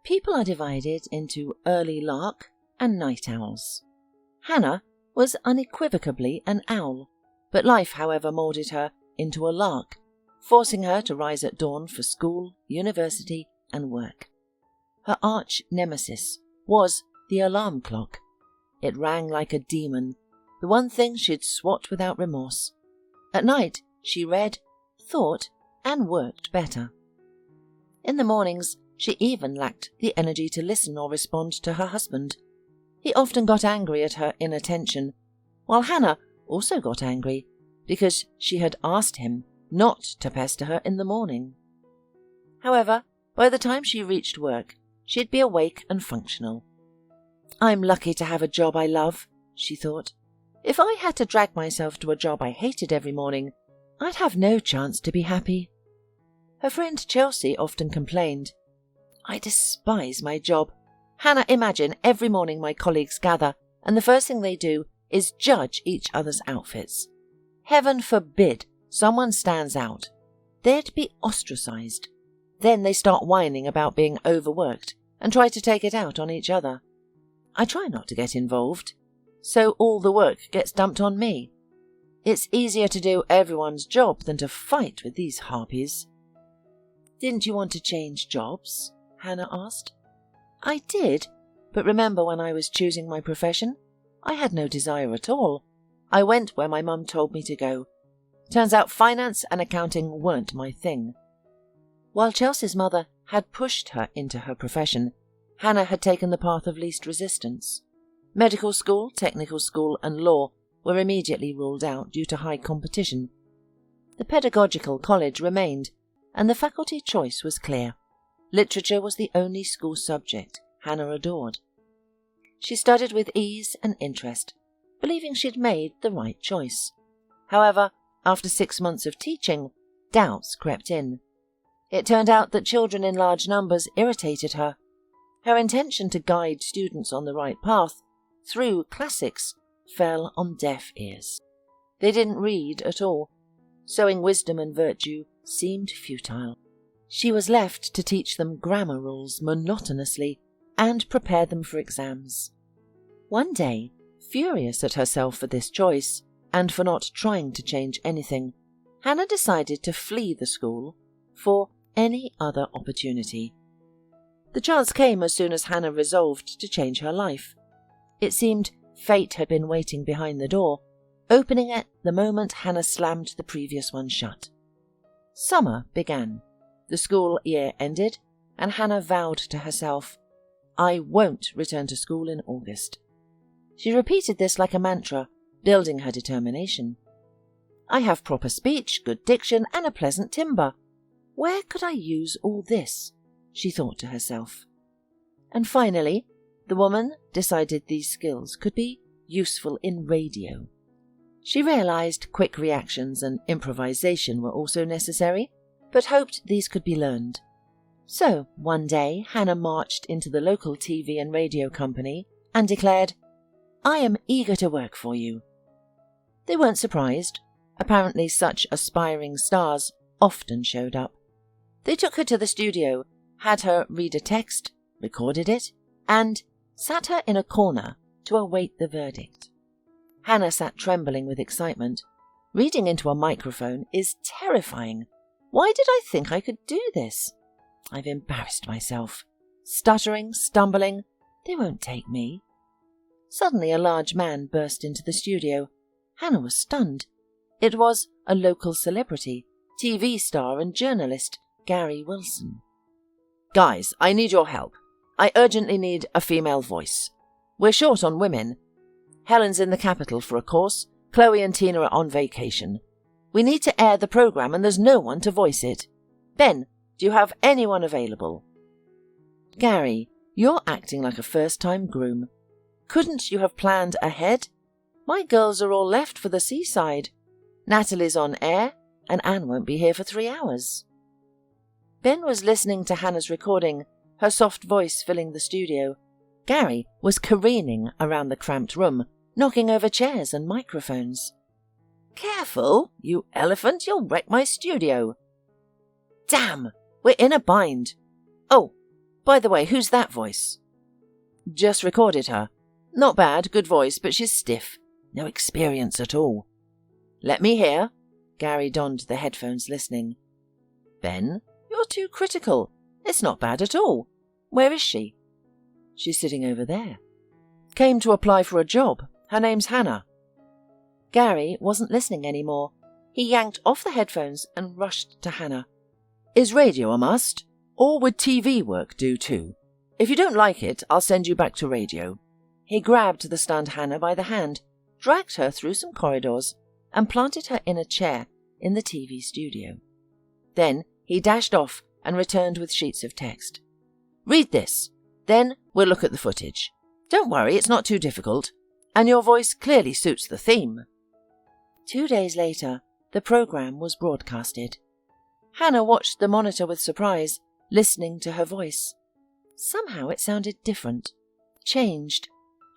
People are divided into early lark and night owls. Hannah was unequivocally an owl, but life, however, moulded her into a lark, forcing her to rise at dawn for school, university, and work. Her arch-nemesis was the alarm clock. It rang like a demon, the one thing she'd swat without remorse. At night, she read, thought, and worked better. In the mornings, she even lacked the energy to listen or respond to her husband. He often got angry at her inattention, while Hannah also got angry because she had asked him not to pester her in the morning. However, by the time she reached work, she'd be awake and functional. "I'm lucky to have a job I love," she thought. "If I had to drag myself to a job I hated every morning, I'd have no chance to be happy." Her friend Chelsea often complained, "I despise my job. Hannah, imagine every morning my colleagues gather and the first thing they do is judge each other's outfits. Heaven forbid someone stands out. They'd be ostracized. Then they start whining about being overworked and try to take it out on each other. I try not to get involved, so all the work gets dumped on me. It's easier to do everyone's job than to fight with these harpies." "Didn't you want to change jobs?" Hannah asked. "I did, but remember when I was choosing my profession? I had no desire at all. I went where my mum told me to go. Turns out finance and accounting weren't my thing." While Chelsea's mother had pushed her into her profession, Hannah had taken the path of least resistance. Medical school, technical school, and law were immediately ruled out due to high competition. The pedagogical college remained, and the faculty choice was clear. Literature was the only school subject Hannah adored. She studied with ease and interest, believing she'd made the right choice. However, after 6 months of teaching, doubts crept in. It turned out that children in large numbers irritated her. Her intention to guide students on the right path through classics fell on deaf ears. They didn't read at all. Sowing wisdom and virtue seemed futile. She was left to teach them grammar rules monotonously and prepare them for exams. One day, furious at herself for this choice and for not trying to change anything, Hannah decided to flee the school for any other opportunity. The chance came as soon as Hannah resolved to change her life. It seemed fate had been waiting behind the door, opening it the moment Hannah slammed the previous one shut. Summer began. The school year ended, and Hannah vowed to herself, "I won't return to school in August." She repeated this like a mantra, building her determination. "I have proper speech, good diction, and a pleasant timbre. Where could I use all this?" she thought to herself. And finally, the woman decided these skills could be useful in radio. She realized quick reactions and improvisation were also necessary, but hoped these could be learned. So, one day, Hannah marched into the local TV and radio company and declared, "I am eager to work for you." They weren't surprised. Apparently such aspiring stars often showed up. They took her to the studio, had her read a text, recorded it, and sat her in a corner to await the verdict. Hannah sat trembling with excitement. Reading into a microphone is terrifying. Why did I think I could do this? I've embarrassed myself. Stuttering, stumbling, they won't take me. Suddenly a large man burst into the studio. Hannah was stunned. It was a local celebrity, TV star and journalist, Gary Wilson. "Guys, I need your help. I urgently need a female voice. We're short on women. Helen's in the capital for a course. Chloe and Tina are on vacation. We need to air the program and there's no one to voice it. Ben, do you have anyone available?" "Gary, you're acting like a first-time groom. Couldn't you have planned ahead? My girls are all left for the seaside. Natalie's on air, and Anne won't be here for 3 hours." Ben was listening to Hannah's recording, her soft voice filling the studio. Gary was careening around the cramped room, knocking over chairs and microphones. "Careful, you elephant, you'll wreck my studio." "Damn, we're in a bind. Oh, By the way, who's that voice? Just recorded her. Not bad, good voice, but she's stiff. No experience at all. Let me hear. Gary donned the headphones, listening. Ben, you're too critical. It's not bad at all. Where is she? She's sitting over there. Came to apply for a job. Her name's Hannah. Gary wasn't listening anymore. He yanked off the headphones and rushed to Hannah. Is radio a must? Or would TV work do too? If you don't like it, I'll send you back to radio. He grabbed the stunned Hannah by the hand, dragged her through some corridors, and planted her in a chair in the TV studio. Then he dashed off and returned with sheets of text. Read this. Then we'll look at the footage. Don't worry, it's not too difficult. And your voice clearly suits the theme. 2 days later, the program was broadcasted. Hannah watched the monitor with surprise, listening to her voice. Somehow it sounded different, changed.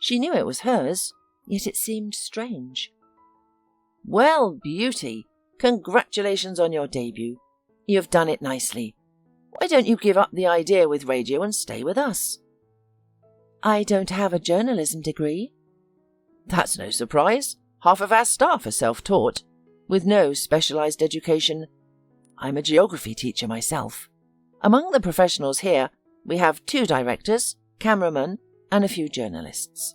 She knew it was hers, yet it seemed strange. Well, beauty, congratulations on your debut. You've done it nicely. Why don't you give up the idea with radio and stay with us? I don't have a journalism degree. That's no surprise. Half of our staff are self-taught, with no specialised education. I'm a geography teacher myself. Among the professionals here, we have 2 directors, cameramen, and a few journalists.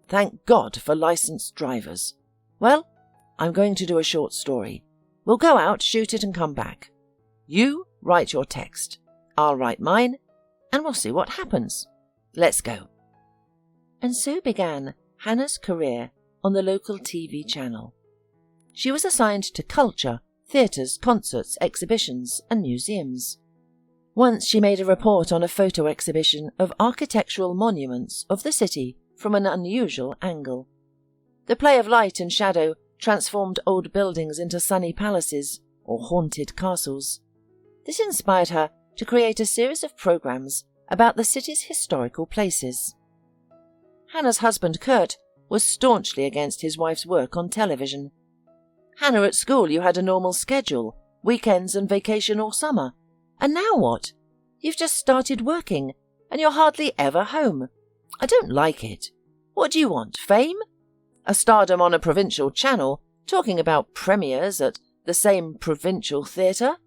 Thank God for licensed drivers. Well, I'm going to do a short story. We'll go out, shoot it, and come back. You write your text. I'll write mine, and we'll see what happens. Let's go. And so began Hannah's career on the local TV channel. She was assigned to culture, theatres, concerts, exhibitions, and museums. Once she made a report on a photo exhibition of architectural monuments of the city from an unusual angle. The play of light and shadow transformed old buildings into sunny palaces or haunted castles. This inspired her to create a series of programs about the city's historical places. Hannah's husband, Kurt, was staunchly against his wife's work on television. Hannah, at school you had a normal schedule, weekends and vacation all summer. And now what? You've just started working, and you're hardly ever home. I don't like it. What do you want, fame? A stardom on a provincial channel, talking about premieres at the same provincial theatre?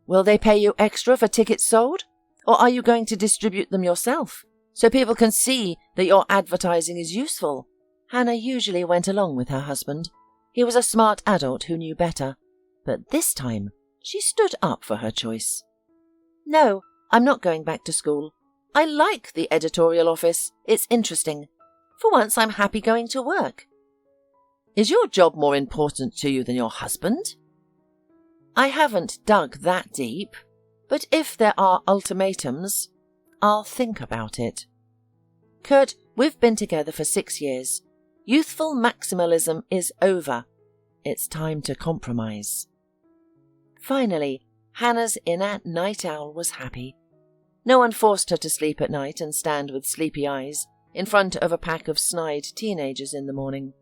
Will they pay you extra for tickets sold? Or are you going to distribute them yourself, so people can see that your advertising is useful? Hannah usually went along with her husband. He was a smart adult who knew better. But this time, she stood up for her choice. No, I'm not going back to school. I like the editorial office. It's interesting. For once, I'm happy going to work. Is your job more important to you than your husband? I haven't dug that deep, but if there are ultimatums, I'll think about it. Kurt, we've been together for 6 years. Youthful maximalism is over. It's time to compromise. Finally, Hannah's inner night owl was happy. No one forced her to sleep at night and stand with sleepy eyes in front of a pack of snide teenagers in the morning.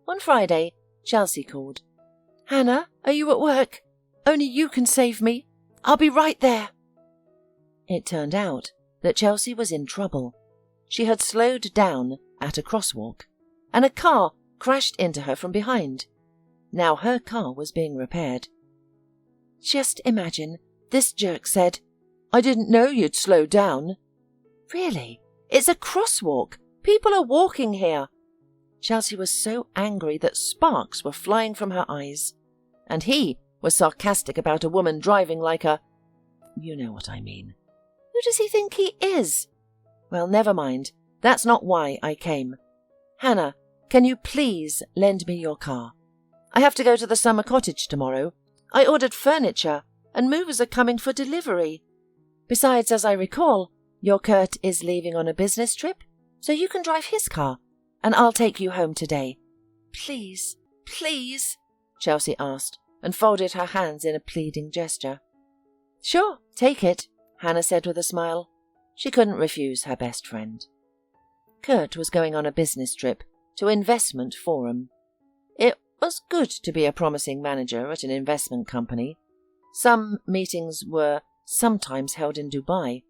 On Friday, Chelsea called. Hannah, are you at work? Only you can save me. I'll be right there. It turned out that Chelsea was in trouble. She had slowed down at a crosswalk, and a car crashed into her from behind. Now her car was being repaired. Just imagine, this jerk said, I didn't know you'd slow down. Really? It's a crosswalk. People are walking here. Chelsea was so angry that sparks were flying from her eyes. And he was sarcastic about a woman driving like a... You know what I mean. Who does he think he is? Well, never mind. That's not why I came. Hannah, can you please lend me your car? I have to go to the summer cottage tomorrow. I ordered furniture, and movers are coming for delivery. Besides, as I recall, your Kurt is leaving on a business trip, so you can drive his car, and I'll take you home today. Please, please, Chelsea asked, and folded her hands in a pleading gesture. Sure, take it, Hannah said with a smile. She couldn't refuse her best friend. Kurt was going on a business trip to Investment Forum. It was good to be a promising manager at an investment company. Some meetings were sometimes held in Dubai.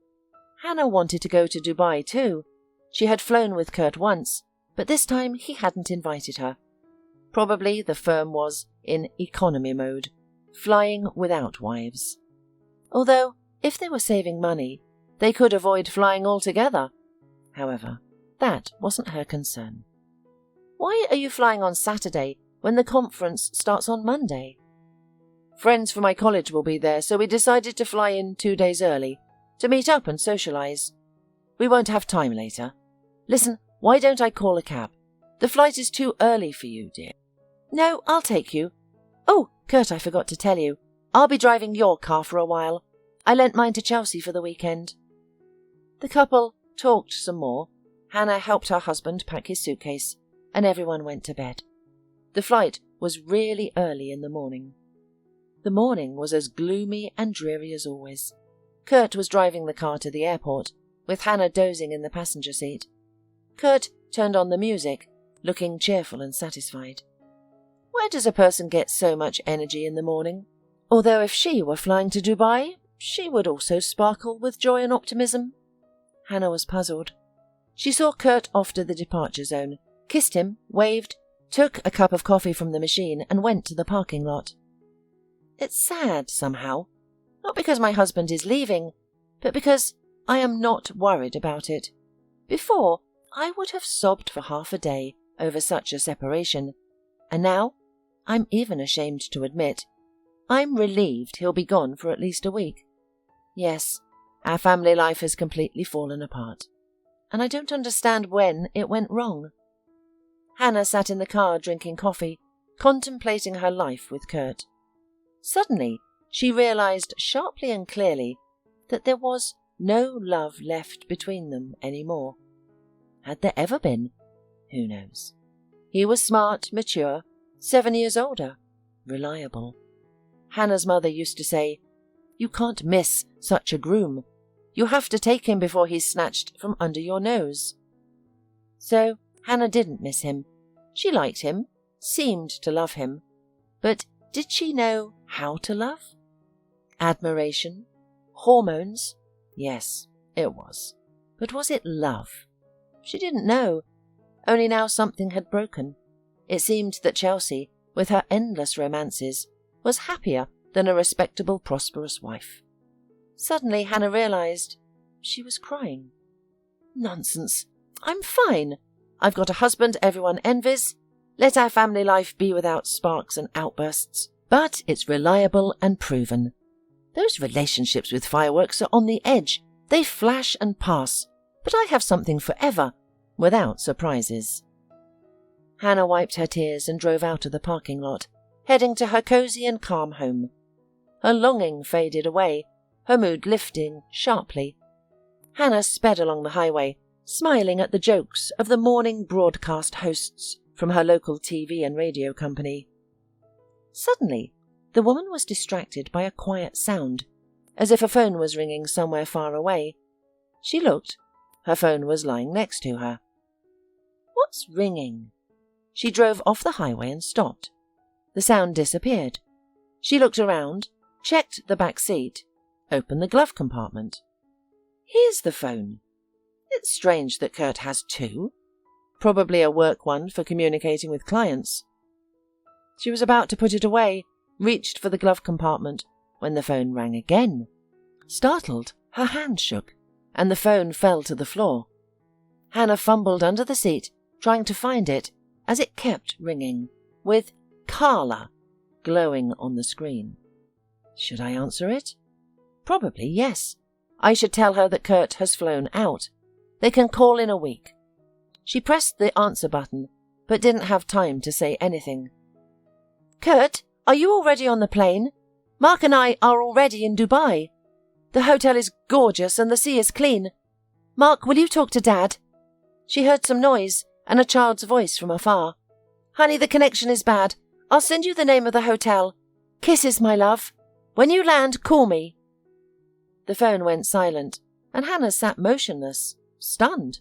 Hannah wanted to go to Dubai too. She had flown with Kurt once, but this time he hadn't invited her. Probably the firm was in economy mode, flying without wives. Although, if they were saving money, they could avoid flying altogether. However, that wasn't her concern. "Why are you flying on Saturday when the conference starts on Monday?" "Friends from my college will be there, so we decided to fly in 2 days early, to meet up and socialize. We won't have time later. Listen, why don't I call a cab? The flight is too early for you, dear." "No, I'll take you. Oh, Kurt, I forgot to tell you. I'll be driving your car for a while. I lent mine to Chelsea for the weekend." The couple talked some more. Hannah helped her husband pack his suitcase, and everyone went to bed. The flight was really early in the morning. The morning was as gloomy and dreary as always. Kurt was driving the car to the airport, with Hannah dozing in the passenger seat. Kurt turned on the music, looking cheerful and satisfied. Where does a person get so much energy in the morning? Although if she were flying to Dubai, she would also sparkle with joy and optimism. Hannah was puzzled. She saw Kurt off to the departure zone, kissed him, waved, took a cup of coffee from the machine and went to the parking lot. It's sad, somehow. Not because my husband is leaving, but because I am not worried about it. Before, I would have sobbed for half a day over such a separation, and now I'm even ashamed to admit I'm relieved he'll be gone for at least a week. Yes, our family life has completely fallen apart, and I don't understand when it went wrong. Hannah sat in the car drinking coffee, contemplating her life with Kurt. Suddenly, she realized sharply and clearly that there was no love left between them anymore. Had there ever been? Who knows? He was smart, mature, 7 years older, reliable. Hannah's mother used to say, "You can't miss such a groom. You have to take him before he's snatched from under your nose." So Hannah didn't miss him. She liked him, seemed to love him, but did she know how to love? Admiration? Hormones? Yes, it was. But was it love? She didn't know. Only now something had broken. It seemed that Chelsea, with her endless romances, was happier than a respectable, prosperous wife. Suddenly Hannah realized she was crying. Nonsense. I'm fine. I've got a husband everyone envies. Let our family life be without sparks and outbursts. But it's reliable and proven. Those relationships with fireworks are on the edge. They flash and pass. But I have something forever, without surprises. Hannah wiped her tears and drove out of the parking lot, heading to her cozy and calm home. Her longing faded away, her mood lifting sharply. Hannah sped along the highway, smiling at the jokes of the morning broadcast hosts from her local TV and radio company. Suddenly, the woman was distracted by a quiet sound, as if a phone was ringing somewhere far away. She looked. Her phone was lying next to her. What's ringing? She drove off the highway and stopped. The sound disappeared. She looked around, checked the back seat, opened the glove compartment. Here's the phone. It's strange that Kurt has two. Probably a work one for communicating with clients. She was about to put it away, reached for the glove compartment, when the phone rang again. Startled, her hand shook, and the phone fell to the floor. Hannah fumbled under the seat, trying to find it, as it kept ringing, with Carla glowing on the screen. Should I answer it? Probably yes. I should tell her that Kurt has flown out. They can call in a week. She pressed the answer button, but didn't have time to say anything. Kurt, are you already on the plane? Mark and I are already in Dubai. The hotel is gorgeous and the sea is clean. Mark, will you talk to Dad? She heard some noise and a child's voice from afar. Honey, the connection is bad. I'll send you the name of the hotel. Kisses, my love. When you land, call me. The phone went silent, and Hannah sat motionless, stunned.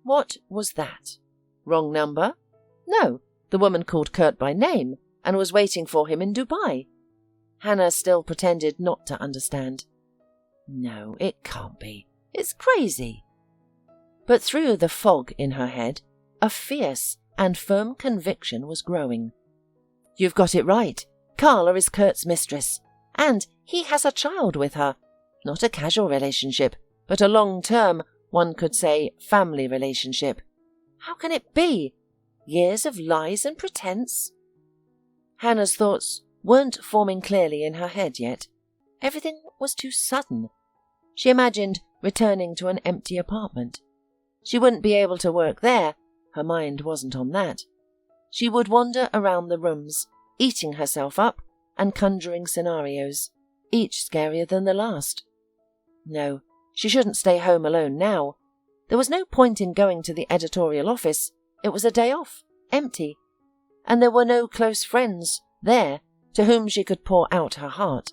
What was that? Wrong number? No, the woman called Kurt by name and was waiting for him in Dubai. Hannah still pretended not to understand. No, it can't be. It's crazy. But through the fog in her head, a fierce and firm conviction was growing. You've got it right. Carla is Kurt's mistress, and he has a child with her. Not a casual relationship, but a long-term, one could say, family relationship. How can it be? Years of lies and pretense? Hannah's thoughts weren't forming clearly in her head yet. Everything was too sudden. She imagined returning to an empty apartment. She wouldn't be able to work there. Her mind wasn't on that. She would wander around the rooms, eating herself up and conjuring scenarios, each scarier than the last. No, she shouldn't stay home alone now. There was no point in going to the editorial office. It was a day off, empty, and there were no close friends there to whom she could pour out her heart.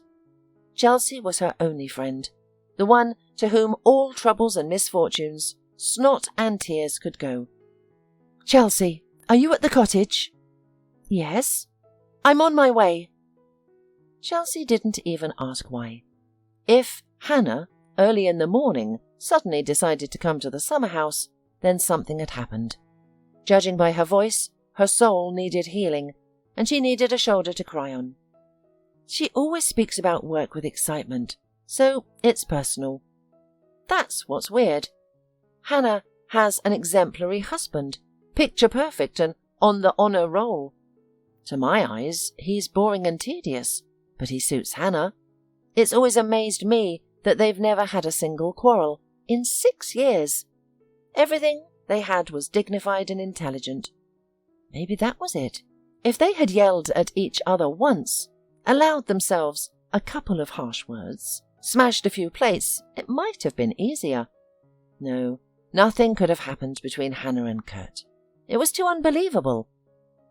Chelsea was her only friend, the one to whom all troubles and misfortunes, snot and tears could go. "Chelsea, are you at the cottage?" "Yes." "I'm on my way." Chelsea didn't even ask why. If Hannah, early in the morning, suddenly decided to come to the summer house, then something had happened. Judging by her voice, her soul needed healing, and she needed a shoulder to cry on. She always speaks about work with excitement, so it's personal. That's what's weird. Hannah has an exemplary husband, picture perfect and on the honour roll. To my eyes, he's boring and tedious, but he suits Hannah. It's always amazed me that they've never had a single quarrel in 6 years. Everything they had was dignified and intelligent. Maybe that was it. If they had yelled at each other once, allowed themselves a couple of harsh words, smashed a few plates, it might have been easier. No, nothing could have happened between Hannah and Kurt. It was too unbelievable.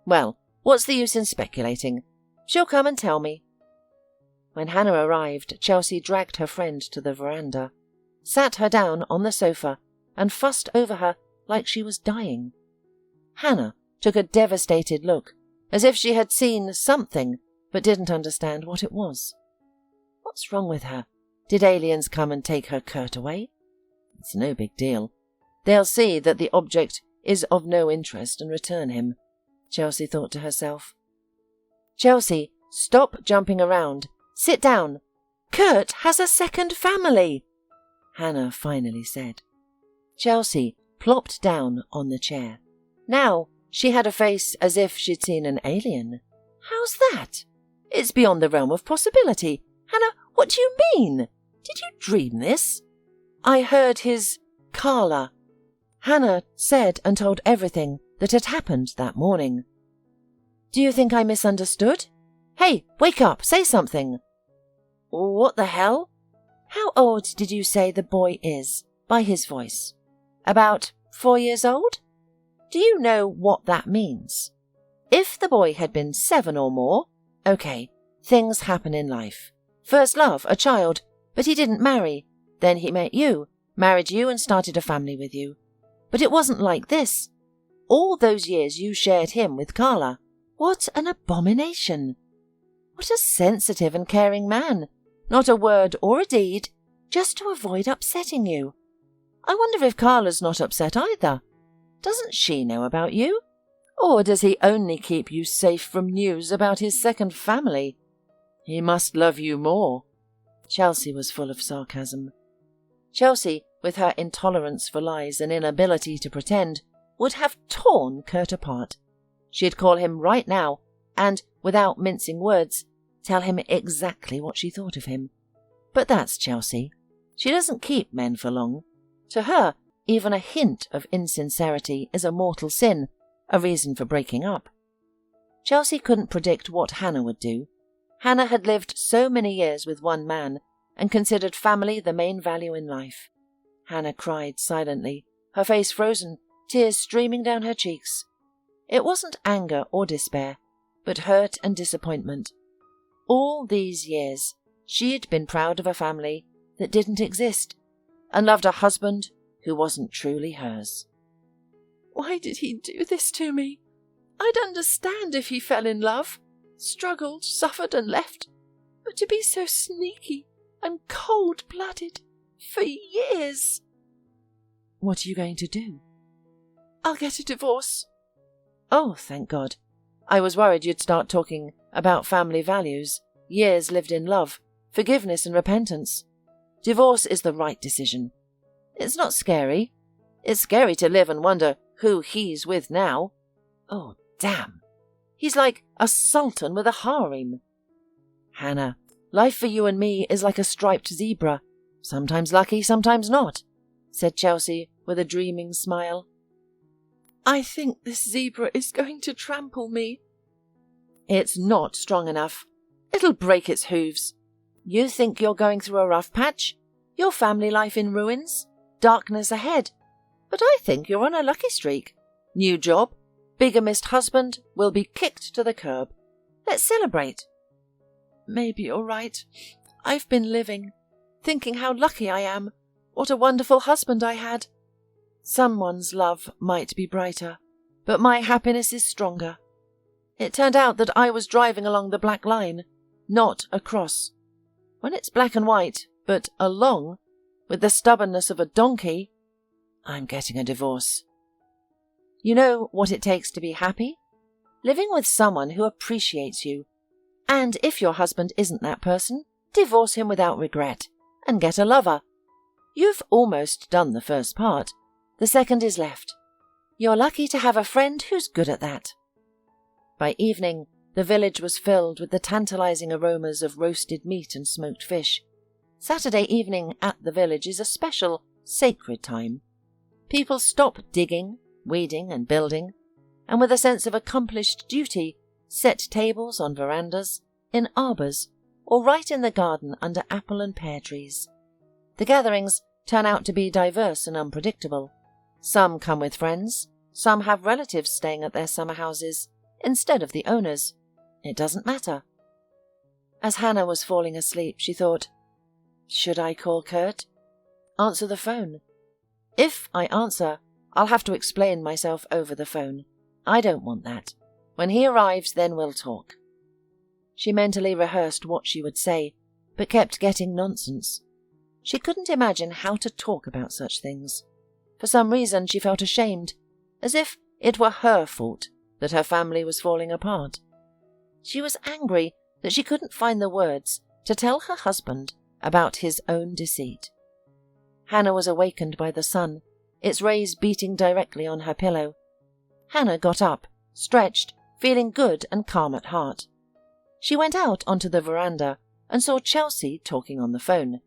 Well, what's the use in speculating? She'll come and tell me. When Hannah arrived, Chelsea dragged her friend to the veranda, sat her down on the sofa, and fussed over her like she was dying. Hannah took a devastated look, as if she had seen something but didn't understand what it was. What's wrong with her? Did aliens come and take her Kurt away? It's no big deal. They'll see that the object is of no interest and return him, Chelsea thought to herself. Chelsea, stop jumping around. Sit down. Kurt has a second family, Hannah finally said. Chelsea plopped down on the chair. Now she had a face as if she'd seen an alien. How's that? It's beyond the realm of possibility. Hannah, what do you mean? Did you dream this? I heard his Carla. Hannah said and told everything that had happened that morning. Do you think I misunderstood? Hey, wake up, say something. What the hell? How old did you say the boy is, by his voice? About 4 years old? Do you know what that means? If the boy had been 7 or more, okay, things happen in life. First love, a child, but he didn't marry. Then he met you, married you and started a family with you. But it wasn't like this. All those years you shared him with Carla. What an abomination! What a sensitive and caring man. Not a word or a deed, just to avoid upsetting you. I wonder if Carla's not upset either. Doesn't she know about you? Or does he only keep you safe from news about his second family? He must love you more. Chelsea was full of sarcasm. Chelsea, with her intolerance for lies and inability to pretend, would have torn Kurt apart. She'd call him right now and, without mincing words, tell him exactly what she thought of him. But that's Chelsea. She doesn't keep men for long. To her, even a hint of insincerity is a mortal sin, a reason for breaking up. Chelsea couldn't predict what Hannah would do. Hannah had lived so many years with one man and considered family the main value in life. Hannah cried silently, her face frozen, tears streaming down her cheeks. It wasn't anger or despair, but hurt and disappointment. All these years, she'd been proud of a family that didn't exist, and loved a husband who wasn't truly hers. Why did he do this to me? I'd understand if he fell in love, struggled, suffered and left, but to be so sneaky and cold-blooded, For years. What are you going to do? I'll get a divorce. Oh, thank God. I was worried you'd start talking about family values, years lived in love, forgiveness and repentance. Divorce is the right decision. It's not scary. It's scary to live and wonder who he's with now. Oh, damn. He's like a sultan with a harem. Hannah, life for you and me is like a striped zebra. Sometimes lucky, sometimes not, said Chelsea with a dreaming smile. I think this zebra is going to trample me. It's not strong enough. It'll break its hooves. You think you're going through a rough patch? Your family life in ruins? Darkness ahead? But I think you're on a lucky streak. New job, bigamist husband will be kicked to the curb. Let's celebrate. Maybe you're right. I've been living, thinking how lucky I am, what a wonderful husband I had. Someone's love might be brighter, but my happiness is stronger. It turned out that I was driving along the black line, not across. When it's black and white, but along, with the stubbornness of a donkey, I'm getting a divorce. You know what it takes to be happy? Living with someone who appreciates you. And if your husband isn't that person, divorce him without regret and get a lover. You've almost done the first part. The second is left. You're lucky to have a friend who's good at that. By evening, the village was filled with the tantalizing aromas of roasted meat and smoked fish. Saturday evening at the village is a special, sacred time. People stop digging, weeding and building, and with a sense of accomplished duty, set tables on verandas, in arbours, or right in the garden under apple and pear trees. The gatherings turn out to be diverse and unpredictable. Some come with friends, some have relatives staying at their summer houses instead of the owners. It doesn't matter. As Hannah was falling asleep, she thought, should I call Kurt? Answer the phone. If I answer, I'll have to explain myself over the phone. I don't want that. When he arrives, then we'll talk. She mentally rehearsed what she would say, but kept getting nonsense. She couldn't imagine how to talk about such things. For some reason, she felt ashamed, as if it were her fault that her family was falling apart. She was angry that she couldn't find the words to tell her husband about his own deceit. Hannah was awakened by the sun, its rays beating directly on her pillow. Hannah got up, stretched, feeling good and calm at heart. She went out onto the veranda and saw Chelsea talking on the phone.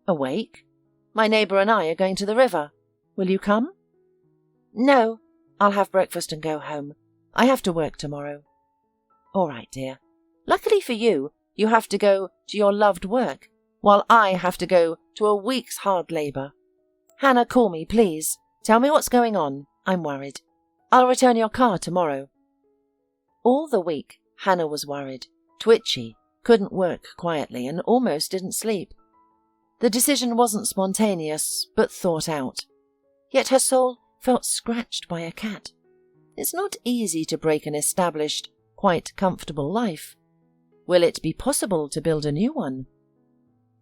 Awake? My neighbour and I are going to the river. Will you come? No, I'll have breakfast and go home. I have to work tomorrow. All right, dear. Luckily for you, you have to go to your loved work, while I have to go to a week's hard labour. Hannah, call me, please. Tell me what's going on. I'm worried. I'll return your car tomorrow. All the week, Hannah was worried, twitchy, couldn't work quietly, and almost didn't sleep. The decision wasn't spontaneous, but thought out. Yet her soul felt scratched by a cat. It's not easy to break an established, quite comfortable life. Will it be possible to build a new one?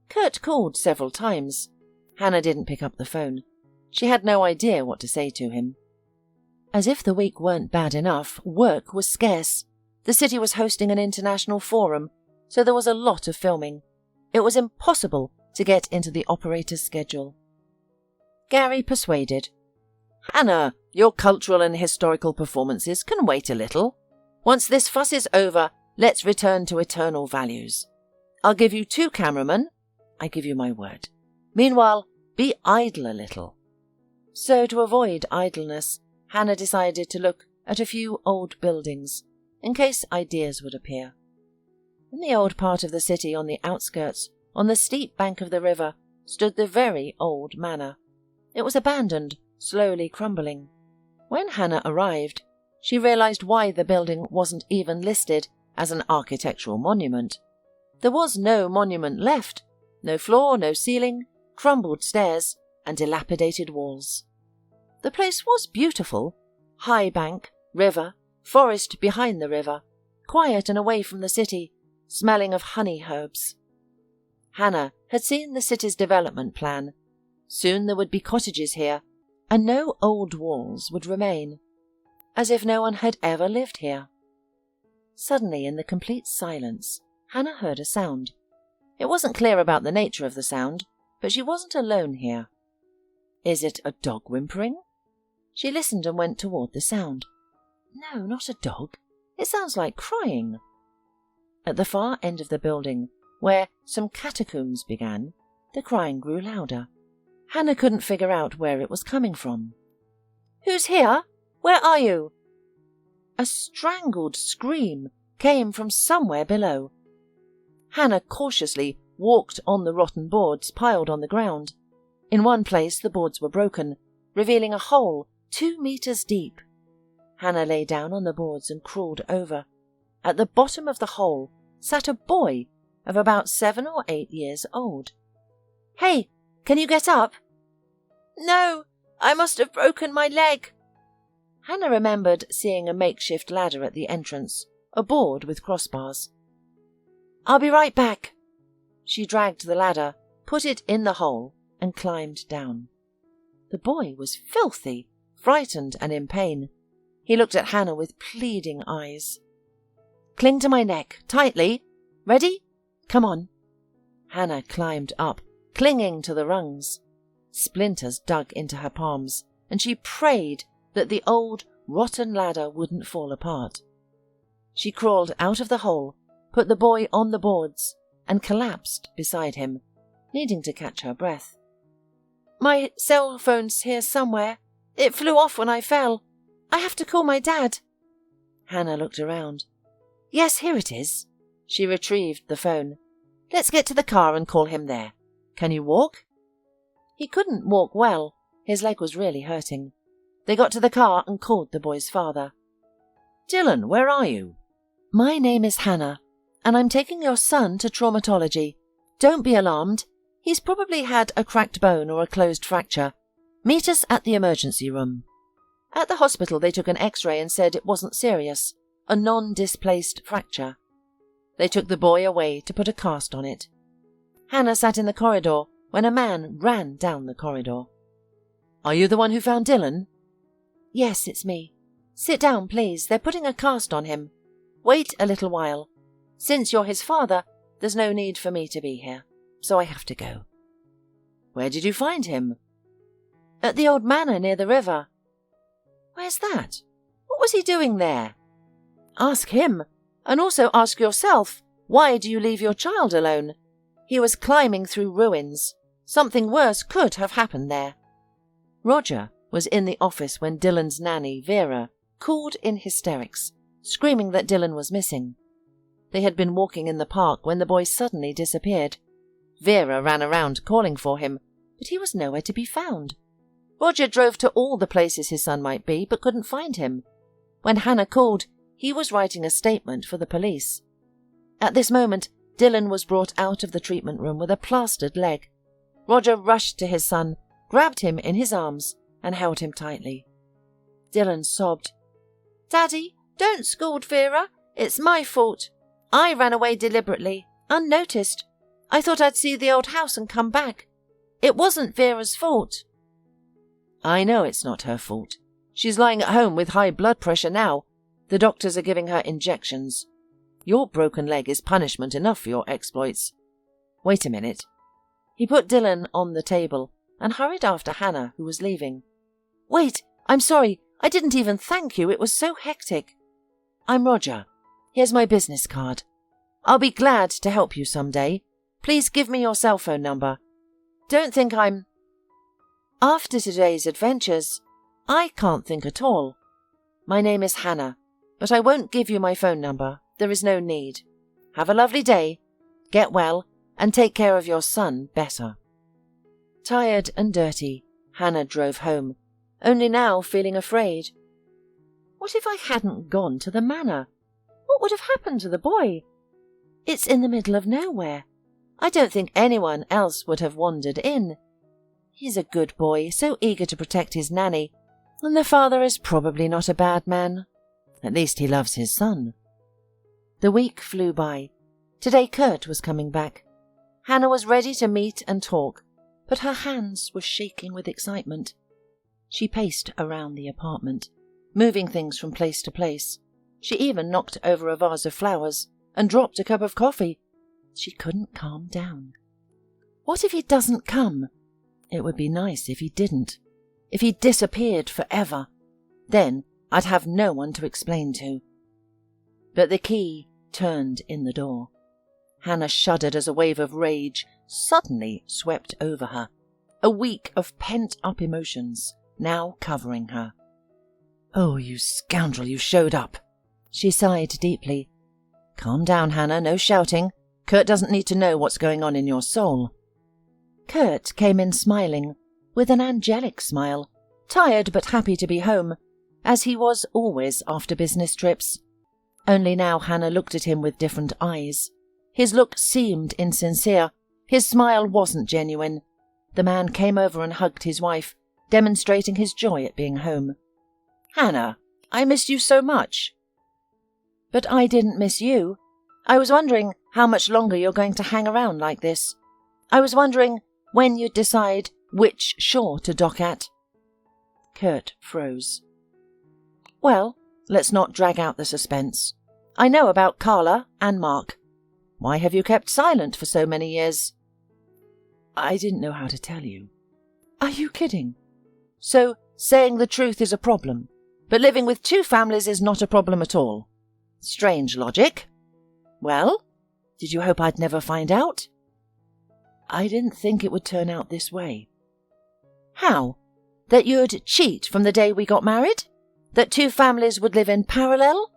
Kurt called several times. Hannah didn't pick up the phone. She had no idea what to say to him. As if the week weren't bad enough, work was scarce. The city was hosting an international forum, so there was a lot of filming. It was impossible to get into the operator's schedule. Gary persuaded. Hannah, your cultural and historical performances can wait a little. Once this fuss is over, let's return to eternal values. I'll give you 2 cameramen. I give you my word. Meanwhile, be idle a little. So to avoid idleness, Hannah decided to look at a few old buildings, in case ideas would appear. In the old part of the city on the outskirts, on the steep bank of the river, stood the very old manor. It was abandoned, slowly crumbling. When Hannah arrived, she realized why the building wasn't even listed as an architectural monument. There was no monument left, no floor, no ceiling, crumbled stairs, and dilapidated walls. The place was beautiful. High bank, river, forest behind the river, quiet and away from the city, smelling of honey herbs. Hannah had seen the city's development plan. Soon there would be cottages here, and no old walls would remain, as if no one had ever lived here. Suddenly, in the complete silence, Hannah heard a sound. It wasn't clear about the nature of the sound, but she wasn't alone here. Is it a dog whimpering? She listened and went toward the sound. No, not a dog. It sounds like crying. At the far end of the building, where some catacombs began, the crying grew louder. Hannah couldn't figure out where it was coming from. Who's here? Where are you? A strangled scream came from somewhere below. Hannah cautiously walked on the rotten boards piled on the ground. In one place the boards were broken, revealing a hole 2 meters deep. Hannah lay down on the boards and crawled over. At the bottom of the hole sat a boy of about 7 or 8 years old. Hey, can you get up? No, I must have broken my leg. Hannah remembered seeing a makeshift ladder at the entrance, a board with crossbars. I'll be right back. She dragged the ladder, put it in the hole, and climbed down. The boy was filthy, frightened and in pain. He looked at Hannah with pleading eyes. Cling to my neck, tightly. Ready? Come on. Hannah climbed up, clinging to the rungs. Splinters dug into her palms, and she prayed that the old, rotten ladder wouldn't fall apart. She crawled out of the hole, put the boy on the boards, and collapsed beside him, needing to catch her breath. My cell phone's here somewhere. It flew off when I fell. I have to call my dad. Hannah looked around. Yes, here it is. She retrieved the phone. Let's get to the car and call him there. Can you walk? He couldn't walk well. His leg was really hurting. They got to the car and called the boy's father. Dylan, where are you? My name is Hannah, and I'm taking your son to traumatology. Don't be alarmed. He's probably had a cracked bone or a closed fracture. Meet us at the emergency room. At the hospital they took an X-ray and said it wasn't serious, a non-displaced fracture. They took the boy away to put a cast on it. Hannah sat in the corridor when a man ran down the corridor. Are you the one who found Dylan? Yes, it's me. Sit down, please. They're putting a cast on him. Wait a little while. Since you're his father, there's no need for me to be here, so I have to go. Where did you find him? At the old manor near the river. Where's that? What was he doing there? Ask him, and also ask yourself, why do you leave your child alone? He was climbing through ruins. Something worse could have happened there. Roger was in the office when Dylan's nanny, Vera, called in hysterics, screaming that Dylan was missing. They had been walking in the park when the boy suddenly disappeared. Vera ran around calling for him, but he was nowhere to be found. Roger drove to all the places his son might be, but couldn't find him. When Hannah called, he was writing a statement for the police. At this moment, Dylan was brought out of the treatment room with a plastered leg. Roger rushed to his son, grabbed him in his arms, and held him tightly. Dylan sobbed. Daddy, don't scold Vera. It's my fault. I ran away deliberately, unnoticed. I thought I'd see the old house and come back. It wasn't Vera's fault. I know it's not her fault. She's lying at home with high blood pressure now. The doctors are giving her injections. Your broken leg is punishment enough for your exploits. Wait a minute. He put Dylan on the table and hurried after Hannah, who was leaving. Wait, I'm sorry. I didn't even thank you. It was so hectic. I'm Roger. Here's my business card. I'll be glad to help you someday. Please give me your cell phone number. Don't think I'm... After today's adventures, I can't think at all. My name is Hannah, but I won't give you my phone number. There is no need. Have a lovely day. Get well, and take care of your son better. Tired and dirty, Hannah drove home, only now feeling afraid. What if I hadn't gone to the manor? What would have happened to the boy? It's in the middle of nowhere. I don't think anyone else would have wandered in. He's a good boy, so eager to protect his nanny, and the father is probably not a bad man. At least he loves his son. The week flew by. Today Kurt was coming back. Hannah was ready to meet and talk, but her hands were shaking with excitement. She paced around the apartment, moving things from place to place. She even knocked over a vase of flowers and dropped a cup of coffee. She couldn't calm down. What if he doesn't come? It would be nice if he didn't. If he disappeared forever. Then I'd have no one to explain to. But the key turned in the door. Hannah shuddered as a wave of rage suddenly swept over her, a week of pent-up emotions now covering her. "Oh, you scoundrel, you showed up," she sighed deeply. "Calm down, Hannah, no shouting. Kurt doesn't need to know what's going on in your soul." Kurt came in smiling, with an angelic smile, tired but happy to be home, as he was always after business trips. Only now Hannah looked at him with different eyes. His look seemed insincere. His smile wasn't genuine. The man came over and hugged his wife, demonstrating his joy at being home. "Hannah, I missed you so much." "But I didn't miss you. I was wondering how much longer you're going to hang around like this. I was wondering when you'd decide which shore to dock at." Kurt froze. "Well, let's not drag out the suspense. I know about Carla and Mark. Why have you kept silent for so many years?" "I didn't know how to tell you." "Are you kidding? So saying the truth is a problem, but living with two families is not a problem at all. Strange logic. Well, did you hope I'd never find out?" "I didn't think it would turn out this way." "How? That you'd cheat from the day we got married? That two families would live in parallel?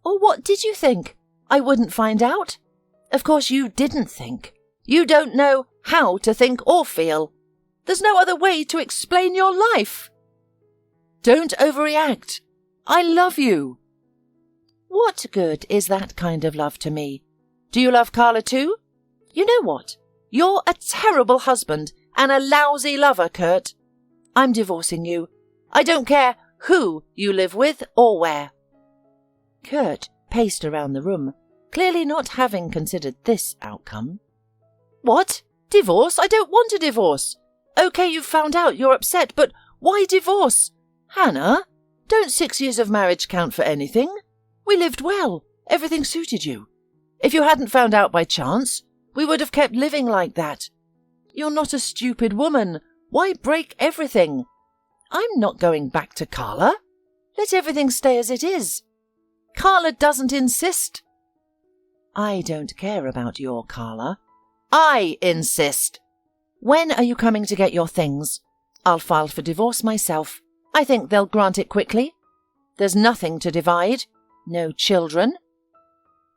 Or what did you think? I wouldn't find out? Of course you didn't think. You don't know how to think or feel. There's no other way to explain your life." "Don't overreact. I love you." "What good is that kind of love to me? Do you love Carla too? You know what? You're a terrible husband and a lousy lover, Kurt. I'm divorcing you. I don't care who you live with or where." Kurt paced around the room, clearly not having considered this outcome. "What? Divorce? I don't want a divorce. Okay, you've found out, you're upset, but why divorce? Hannah, don't 6 years of marriage count for anything? We lived well. Everything suited you. If you hadn't found out by chance, we would have kept living like that. You're not a stupid woman. Why break everything? I'm not going back to Carla. Let everything stay as it is. Carla doesn't insist." "I don't care about your Carla." "I insist." "When are you coming to get your things? I'll file for divorce myself. I think they'll grant it quickly. There's nothing to divide. No children."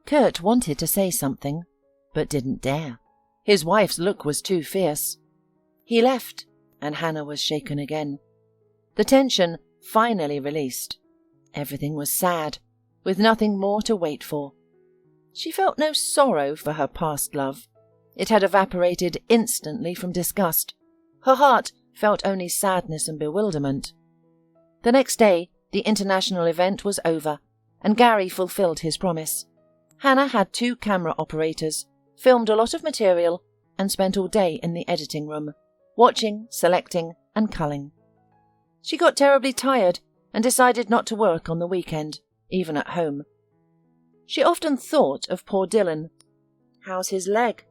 Kurt wanted to say something, but didn't dare. His wife's look was too fierce. He left, and Hannah was shaken again. The tension finally released. Everything was sad, with nothing more to wait for. She felt no sorrow for her past love. It had evaporated instantly from disgust. Her heart felt only sadness and bewilderment. The next day, the international event was over, and Gary fulfilled his promise. Hannah had 2 camera operators, filmed a lot of material, and spent all day in the editing room, watching, selecting, and culling. She got terribly tired and decided not to work on the weekend, even at home. She often thought of poor Dylan. How's his leg?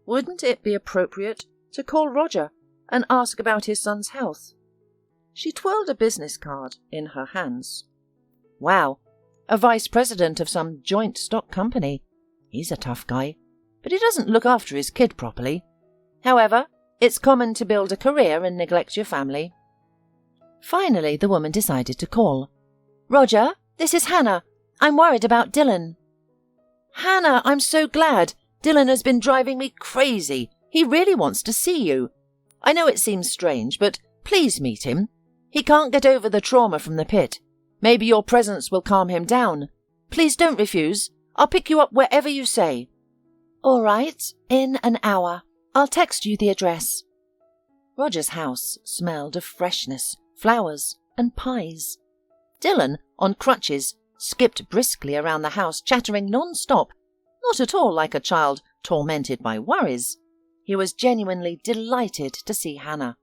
Wouldn't it be appropriate to call Roger and ask about his son's health? She twirled a business card in her hands. Wow, a vice president of some joint stock company. He's a tough guy, but he doesn't look after his kid properly. However, it's common to build a career and neglect your family. Finally, the woman decided to call. "Roger, this is Hannah. I'm worried about Dylan." "Hannah, I'm so glad. Dylan has been driving me crazy. He really wants to see you. I know it seems strange, but please meet him. He can't get over the trauma from the pit. Maybe your presence will calm him down. Please don't refuse. I'll pick you up wherever you say." "All right, in an hour. I'll text you the address." Roger's house smelled of freshness, flowers, and pies. Dylan, on crutches, skipped briskly around the house, chattering non-stop, not at all like a child tormented by worries. He was genuinely delighted to see Hannah.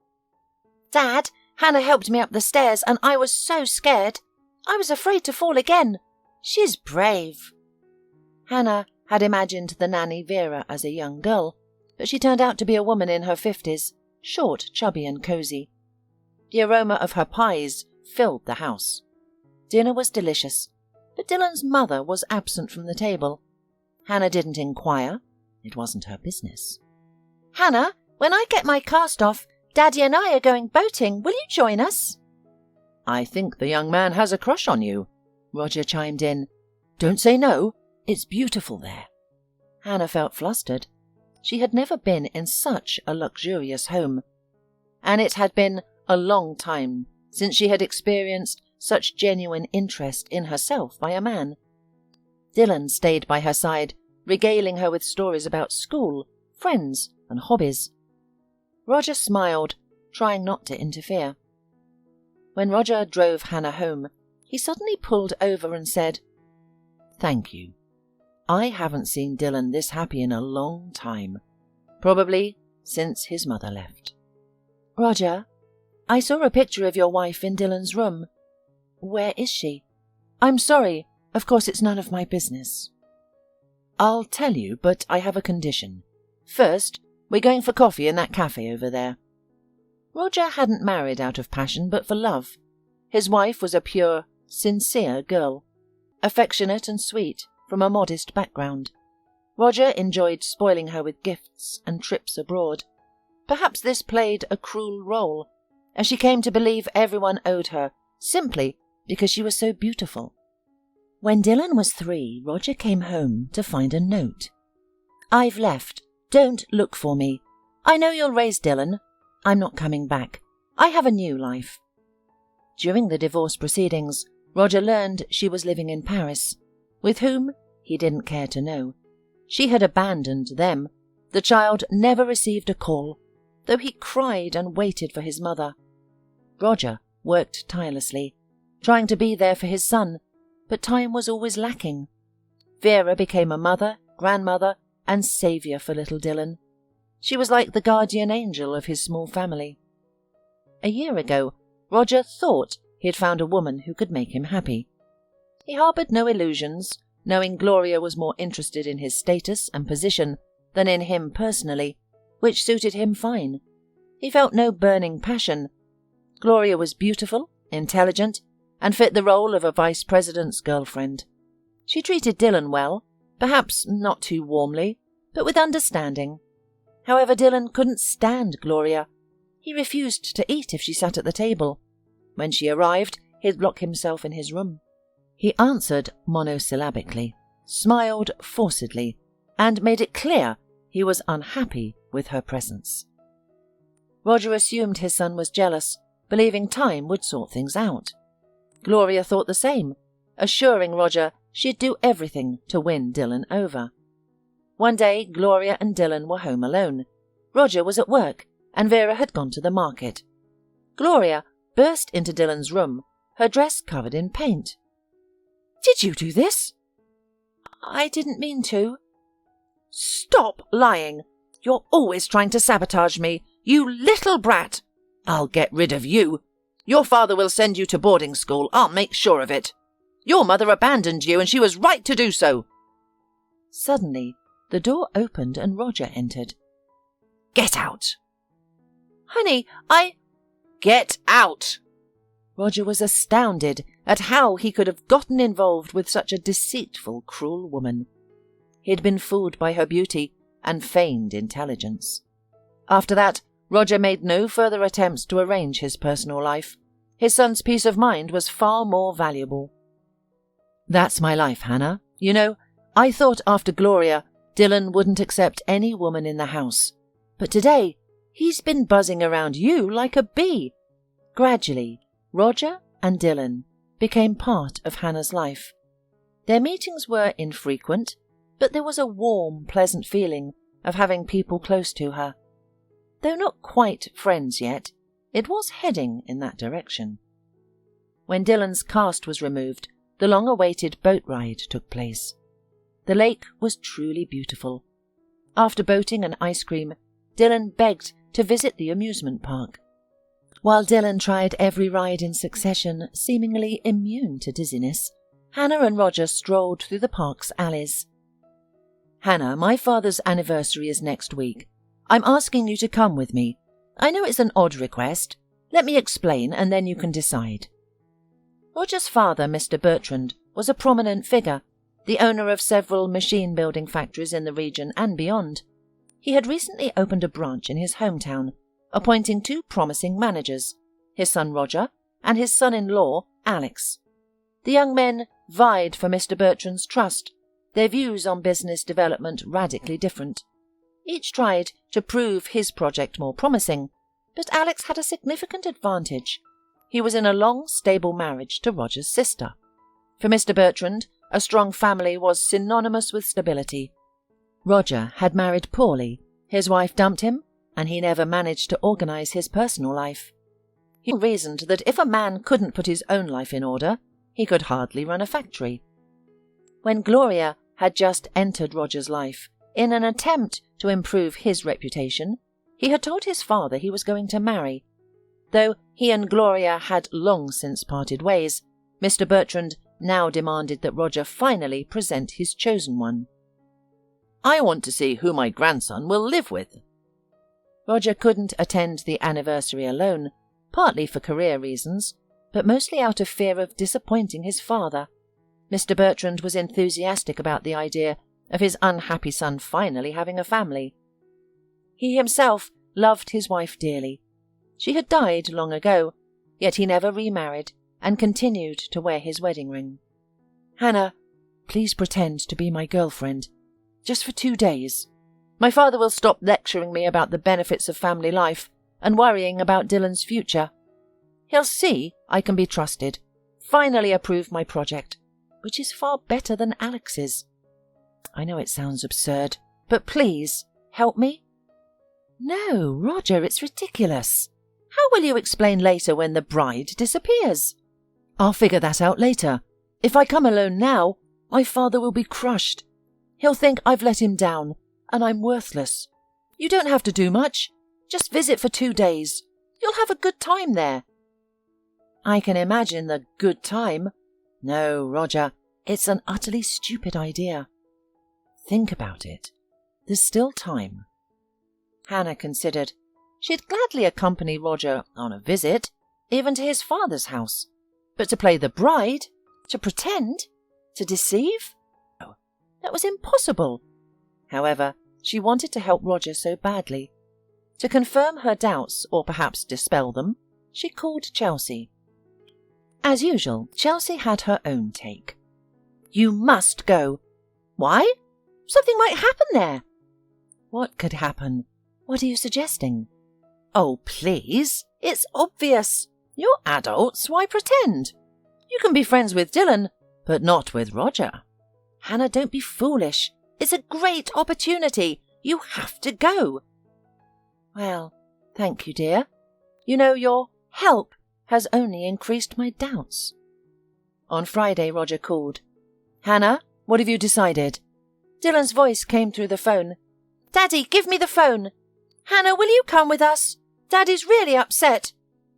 "Dad, Hannah helped me up the stairs and I was so scared. I was afraid to fall again. She's brave." Hannah had imagined the nanny Vera as a young girl, but she turned out to be a woman in her 50s, short, chubby and cosy. The aroma of her pies filled the house. Dinner was delicious, but Dylan's mother was absent from the table. Hannah didn't inquire. It wasn't her business. "Hannah, when I get my cast off, Daddy and I are going boating. Will you join us?" "I think the young man has a crush on you," Roger chimed in. "Don't say no. It's beautiful there." Hannah felt flustered. She had never been in such a luxurious home, and it had been a long time since she had experienced such genuine interest in herself by a man. Dylan stayed by her side, regaling her with stories about school, friends, and hobbies. Roger smiled, trying not to interfere. When Roger drove Hannah home, he suddenly pulled over and said, "Thank you. I haven't seen Dylan this happy in a long time, probably since his mother left." "Roger, I saw a picture of your wife in Dylan's room. Where is she? I'm sorry, of course it's none of my business." "I'll tell you, but I have a condition. First, we're going for coffee in that cafe over there." Roger hadn't married out of passion, but for love. His wife was a pure, sincere girl, affectionate and sweet, from a modest background. Roger enjoyed spoiling her with gifts and trips abroad. Perhaps this played a cruel role, as she came to believe everyone owed her, simply because she was so beautiful. When Dylan was 3, Roger came home to find a note. "I've left. Don't look for me. I know you'll raise Dylan. I'm not coming back. I have a new life." During the divorce proceedings, Roger learned she was living in Paris. With whom, he didn't care to know. She had abandoned them. The child never received a call, though he cried and waited for his mother. Roger worked tirelessly, trying to be there for his son, but time was always lacking. Vera became a mother, grandmother, and saviour for little Dylan. She was like the guardian angel of his small family. A year ago, Roger thought he had found a woman who could make him happy. He harboured no illusions, knowing Gloria was more interested in his status and position than in him personally, which suited him fine. He felt no burning passion. Gloria was beautiful, intelligent, and fit the role of a vice president's girlfriend. She treated Dylan well, perhaps not too warmly, but with understanding. However, Dylan couldn't stand Gloria. He refused to eat if she sat at the table. When she arrived, he'd lock himself in his room. He answered monosyllabically, smiled forcedly, and made it clear he was unhappy with her presence. Roger assumed his son was jealous, believing time would sort things out. Gloria thought the same, assuring Roger she'd do everything to win Dylan over. One day, Gloria and Dylan were home alone. Roger was at work, and Vera had gone to the market. Gloria burst into Dylan's room, her dress covered in paint. "Did you do this?" "I didn't mean to." "Stop lying. You're always trying to sabotage me, you little brat. I'll get rid of you. Your father will send you to boarding school. I'll make sure of it. Your mother abandoned you, and she was right to do so." Suddenly, the door opened and Roger entered. "Get out." "Honey, Get out!" Roger was astounded at how he could have gotten involved with such a deceitful, cruel woman. He'd been fooled by her beauty and feigned intelligence. After that, Roger made no further attempts to arrange his personal life. His son's peace of mind was far more valuable. "That's my life, Hannah. You know, I thought after Gloria, Dylan wouldn't accept any woman in the house. But today, he's been buzzing around you like a bee." Gradually, Roger and Dylan became part of Hannah's life. Their meetings were infrequent, but there was a warm, pleasant feeling of having people close to her. Though not quite friends yet, it was heading in that direction. When Dylan's cast was removed, the long-awaited boat ride took place. The lake was truly beautiful. After boating and ice cream, Dylan begged to visit the amusement park. While Dylan tried every ride in succession, seemingly immune to dizziness, Hannah and Roger strolled through the park's alleys. "Hannah, my father's anniversary is next week. I'm asking you to come with me. I know it's an odd request. Let me explain, and then you can decide." Roger's father, Mr. Bertrand, was a prominent figure, the owner of several machine-building factories in the region and beyond. He had recently opened a branch in his hometown, appointing 2 promising managers, his son Roger and his son-in-law Alex. The young men vied for Mr. Bertrand's trust, their views on business development radically different. Each tried to prove his project more promising, but Alex had a significant advantage. He was in a long, stable marriage to Roger's sister. For Mr. Bertrand, a strong family was synonymous with stability. Roger had married poorly, his wife dumped him, and he never managed to organize his personal life. He reasoned that if a man couldn't put his own life in order, he could hardly run a factory. When Gloria had just entered Roger's life, in an attempt to improve his reputation, he had told his father he was going to marry. Though he and Gloria had long since parted ways, Mr. Bertrand now demanded that Roger finally present his chosen one. "I want to see who my grandson will live with." Roger couldn't attend the anniversary alone, partly for career reasons, but mostly out of fear of disappointing his father. Mr. Bertrand was enthusiastic about the idea of his unhappy son finally having a family. He himself loved his wife dearly. She had died long ago, yet he never remarried and continued to wear his wedding ring. "Hannah, please pretend to be my girlfriend, just for 2 days. My father will stop lecturing me about the benefits of family life and worrying about Dylan's future. He'll see I can be trusted, finally approve my project, which is far better than Alex's. I know it sounds absurd, but please, help me." "No, Roger, it's ridiculous. How will you explain later when the bride disappears?" "I'll figure that out later. If I come alone now, my father will be crushed. He'll think I've let him down, and I'm worthless. You don't have to do much. Just visit for 2 days. You'll have a good time there." "I can imagine the good time. No, Roger, it's an utterly stupid idea. Think about it. There's still time." Hannah considered. She'd gladly accompany Roger on a visit, even to his father's house. But to play the bride? To pretend? To deceive? No, that was impossible. However, she wanted to help Roger so badly. To confirm her doubts, or perhaps dispel them, she called Chelsea. As usual, Chelsea had her own take. "You must go." "Why? Something might happen there." "What could happen? What are you suggesting?" "Oh, please. It's obvious. You're adults, why pretend? You can be friends with Dylan, but not with Roger." "Hannah, don't be foolish. It's a great opportunity. You have to go." "Well, thank you, dear. You know, your help has only increased my doubts." On Friday, Roger called. "Hannah, what have you decided?" Dylan's voice came through the phone. "Daddy, give me the phone. Hannah, will you come with us? Daddy's really upset.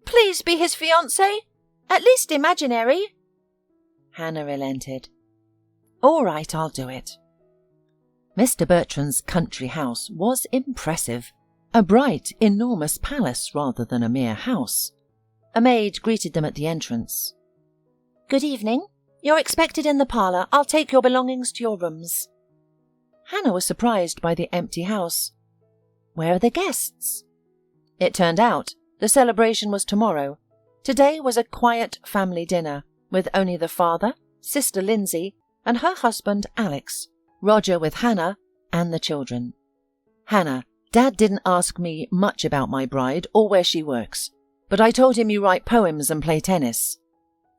Please be his fiancée. At least imaginary." Hannah relented. "All right, I'll do it." Mr. Bertrand's country house was impressive. A bright, enormous palace rather than a mere house. A maid greeted them at the entrance. "Good evening. You're expected in the parlour. I'll take your belongings to your rooms." Hannah was surprised by the empty house. Where are the guests? It turned out the celebration was tomorrow. Today was a quiet family dinner, with only the father, sister Lindsay, and her husband Alex, Roger with Hannah, and the children. "Hannah, Dad didn't ask me much about my bride or where she works, but I told him you write poems and play tennis."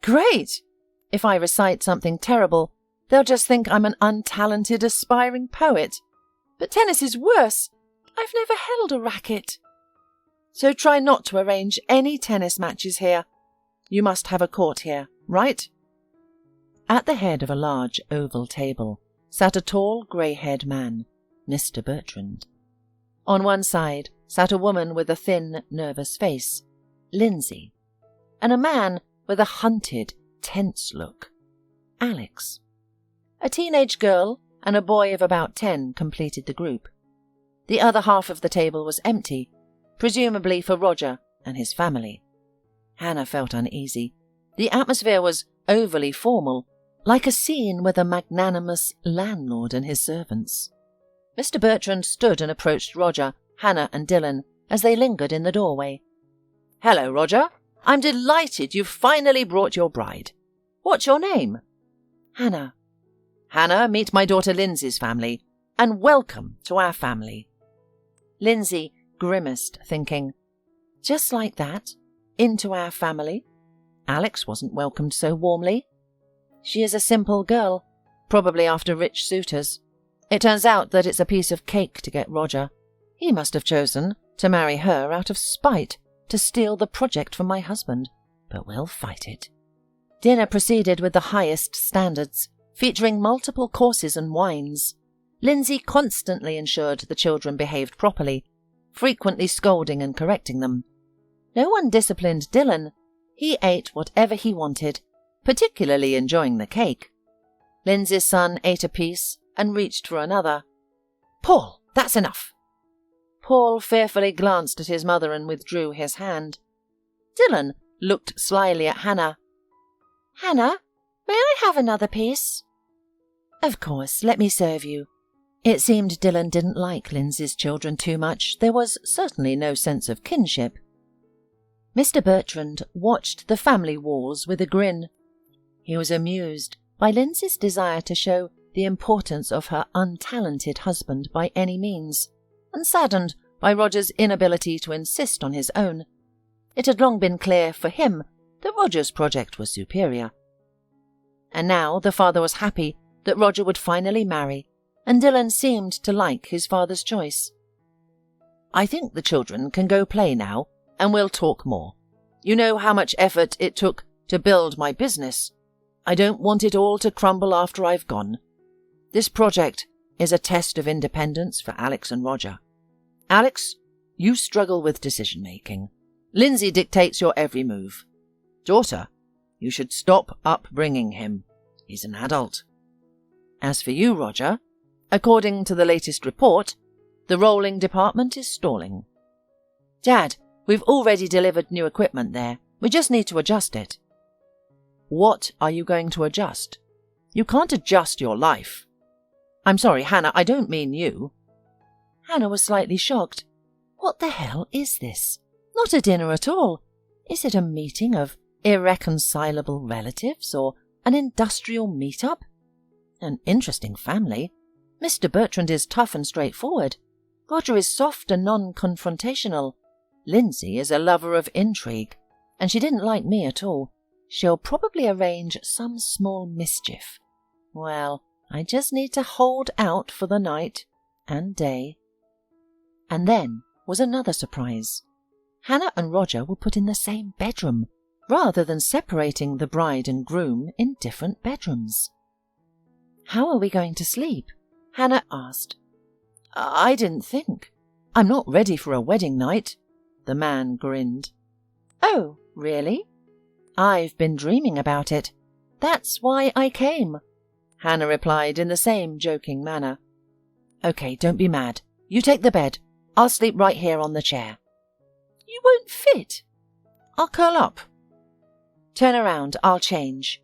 "Great! If I recite something terrible, they'll just think I'm an untalented, aspiring poet. But tennis is worse. I've never held a racket. So try not to arrange any tennis matches here. You must have a court here, right?" At the head of a large oval table sat a tall, grey-haired man, Mr. Bertrand. On one side sat a woman with a thin, nervous face, Lindsay, and a man with a hunted, tense look, Alex. A teenage girl and a boy of about 10 completed the group. The other half of the table was empty, presumably for Roger and his family. Hannah felt uneasy. The atmosphere was overly formal, like a scene with a magnanimous landlord and his servants. Mr. Bertrand stood and approached Roger, Hannah and Dylan as they lingered in the doorway. "Hello, Roger. I'm delighted you've finally brought your bride. What's your name?" "Hannah." "Hannah, meet my daughter Lindsay's family, and welcome to our family." Lindsay grimaced, thinking, just like that, into our family? Alex wasn't welcomed so warmly. She is a simple girl, probably after rich suitors. It turns out that it's a piece of cake to get Roger. He must have chosen to marry her out of spite, to steal the project from my husband, but we'll fight it. Dinner proceeded with the highest standards, featuring multiple courses and wines. Lindsay constantly ensured the children behaved properly, frequently scolding and correcting them. No one disciplined Dylan. He ate whatever he wanted, particularly enjoying the cake. Lindsay's son ate a piece and reached for another. "Paul, that's enough." Paul fearfully glanced at his mother and withdrew his hand. Dylan looked slyly at Hannah. "Hannah, may I have another piece?" "Of course, let me serve you." It seemed Dylan didn't like Lindsay's children too much. There was certainly no sense of kinship. Mr. Bertrand watched the family walls with a grin. He was amused by Lindsay's desire to show the importance of her untalented husband by any means, and saddened by Roger's inability to insist on his own. It had long been clear for him that Roger's project was superior. And now the father was happy that Roger would finally marry, and Dylan seemed to like his father's choice. "I think the children can go play now, and we'll talk more. You know how much effort it took to build my business. I don't want it all to crumble after I've gone. This project is a test of independence for Alex and Roger. Alex, you struggle with decision-making. Lindsay dictates your every move. Daughter, you should stop upbringing him. He's an adult. As for you, Roger, according to the latest report, the rolling department is stalling. Dad, we've already delivered new equipment there. We just need to adjust it." "What are you going to adjust? You can't adjust your life." "I'm sorry, Hannah, I don't mean you." Hannah was slightly shocked. What the hell is this? Not a dinner at all. Is it a meeting of irreconcilable relatives or an industrial meet-up? An interesting family. Mr. Bertrand is tough and straightforward. Roger is soft and non-confrontational. Lindsay is a lover of intrigue, and she didn't like me at all. She'll probably arrange some small mischief. Well, I just need to hold out for the night and day. And then was another surprise. Hannah and Roger were put in the same bedroom, rather than separating the bride and groom in different bedrooms. "How are we going to sleep?" Hannah asked. "I didn't think. I'm not ready for a wedding night." The man grinned. "Oh, really?" "I've been dreaming about it. That's why I came," Hannah replied in the same joking manner. "Okay, don't be mad. You take the bed. I'll sleep right here on the chair." "You won't fit." "I'll curl up." "Turn around, I'll change."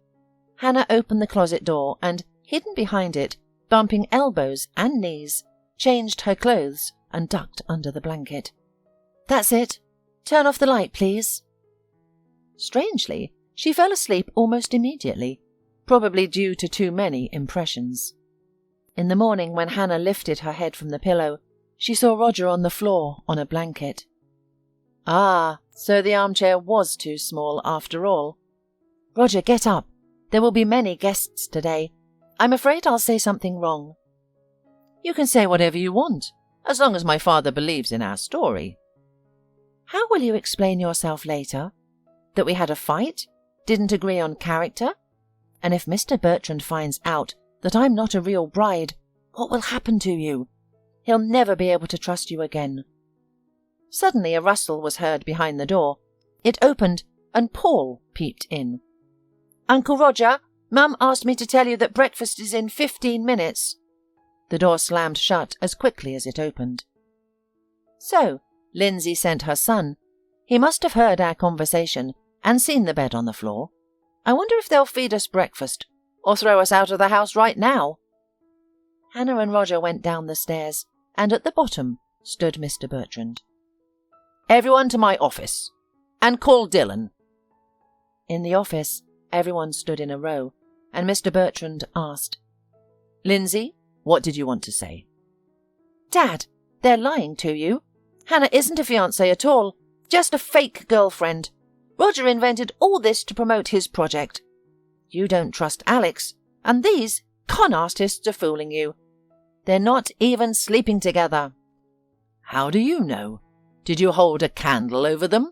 Hannah opened the closet door and, hidden behind it, bumping elbows and knees, changed her clothes and ducked under the blanket. "That's it. Turn off the light, please." Strangely, she fell asleep almost immediately, probably due to too many impressions. In the morning, when Hannah lifted her head from the pillow, she saw Roger on the floor on a blanket. Ah, so the armchair was too small after all. "Roger, get up. There will be many guests today. I'm afraid I'll say something wrong." "You can say whatever you want, as long as my father believes in our story." "How will you explain yourself later? That we had a fight? Didn't agree on character? And if Mr. Bertrand finds out that I'm not a real bride, what will happen to you? He'll never be able to trust you again." Suddenly a rustle was heard behind the door. It opened, and Paul peeped in. "Uncle Roger, Mum asked me to tell you that breakfast is in 15 minutes. The door slammed shut as quickly as it opened. So, Lindsay sent her son. He must have heard our conversation and seen the bed on the floor. I wonder if they'll feed us breakfast, or throw us out of the house right now." Hannah and Roger went down the stairs, and at the bottom stood Mr. Bertrand. "Everyone to my office, and call Dylan." In the office, everyone stood in a row, and Mr. Bertrand asked, "Lindsay, what did you want to say?" "Dad, they're lying to you. Hannah isn't a fiancée at all, just a fake girlfriend. Roger invented all this to promote his project. You don't trust Alex, and these con artists are fooling you. They're not even sleeping together." "How do you know? Did you hold a candle over them?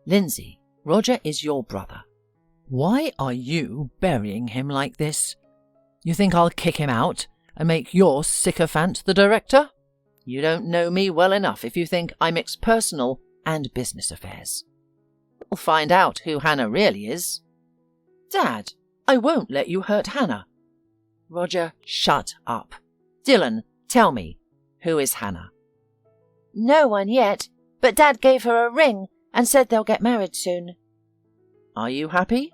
Lindsay, Roger is your brother. Why are you burying him like this? You think I'll kick him out and make your sycophant the director? You don't know me well enough if you think I mix personal and business affairs. We'll find out who Hannah really is." "Dad, I won't let you hurt Hannah." "Roger, shut up. Dylan, tell me, who is Hannah?" "No one yet, but Dad gave her a ring and said they'll get married soon." "Are you happy?"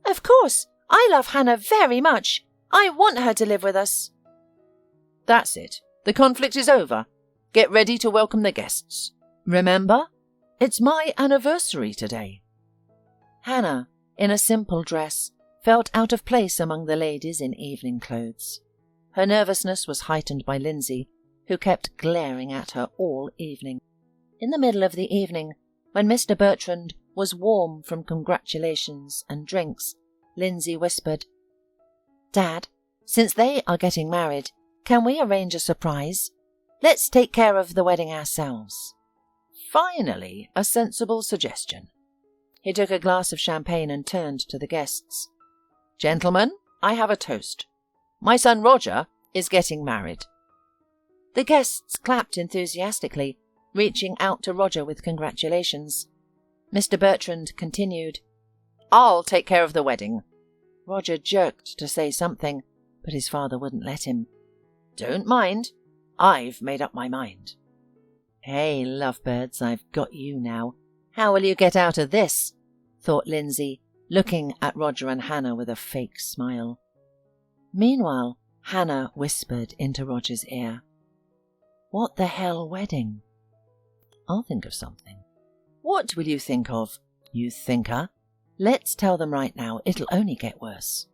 "Of course. I love Hannah very much. I want her to live with us." "That's it. The conflict is over. Get ready to welcome the guests. Remember, it's my anniversary today." Hannah, in a simple dress, felt out of place among the ladies in evening clothes. Her nervousness was heightened by Lindsay, who kept glaring at her all evening. In the middle of the evening, when Mr. Bertrand was warm from congratulations and drinks, Lindsay whispered, "Dad, since they are getting married, can we arrange a surprise? Let's take care of the wedding ourselves." Finally, a sensible suggestion. He took a glass of champagne and turned to the guests. "Gentlemen, I have a toast. My son Roger is getting married." The guests clapped enthusiastically, reaching out to Roger with congratulations. Mr. Bertrand continued, "I'll take care of the wedding." Roger jerked to say something, but his father wouldn't let him. "Don't mind. I've made up my mind." "Hey, lovebirds, I've got you now. How will you get out of this?" thought Lindsay, looking at Roger and Hannah with a fake smile. Meanwhile, Hannah whispered into Roger's ear, "What the hell wedding?" "I'll think of something." "What will you think of, you thinker? Let's tell them right now. It'll only get worse."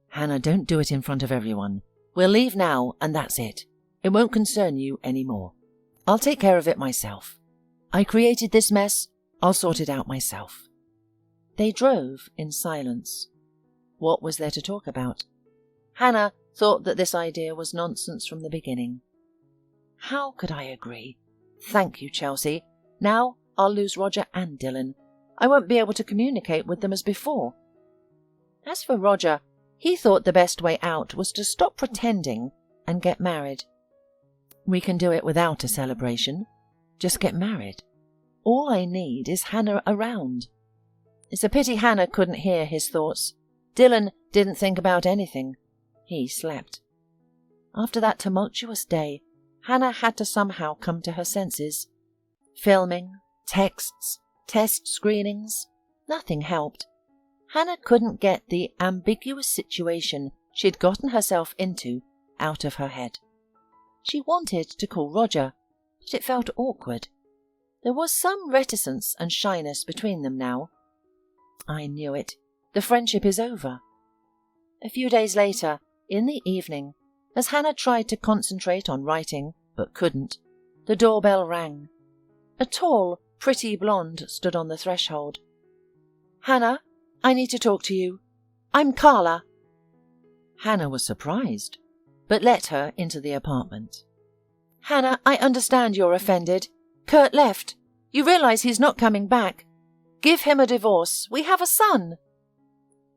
"Hannah, don't do it in front of everyone. We'll leave now, and that's it. It won't concern you any more. I'll take care of it myself. I created this mess. I'll sort it out myself." They drove in silence. What was there to talk about? Hannah thought that this idea was nonsense from the beginning. "How could I agree? Thank you, Chelsea. Now I'll lose Roger and Dylan. I won't be able to communicate with them as before." As for Roger, he thought the best way out was to stop pretending and get married. "We can do it without a celebration. Just get married. All I need is Hannah around." It's a pity Hannah couldn't hear his thoughts. Dylan didn't think about anything. He slept. After that tumultuous day, Hannah had to somehow come to her senses. Filming, texts, test screenings, nothing helped. Hannah couldn't get the ambiguous situation she'd gotten herself into out of her head. She wanted to call Roger, but it felt awkward. There was some reticence and shyness between them now. I knew it. The friendship is over. A few days later, in the evening, as Hannah tried to concentrate on writing, but couldn't, the doorbell rang. A tall, pretty blonde stood on the threshold. "Hannah, I need to talk to you. I'm Carla." Hannah was surprised, but let her into the apartment. "Hannah, I understand you're offended. Kurt left. You realize he's not coming back. Give him a divorce. We have a son."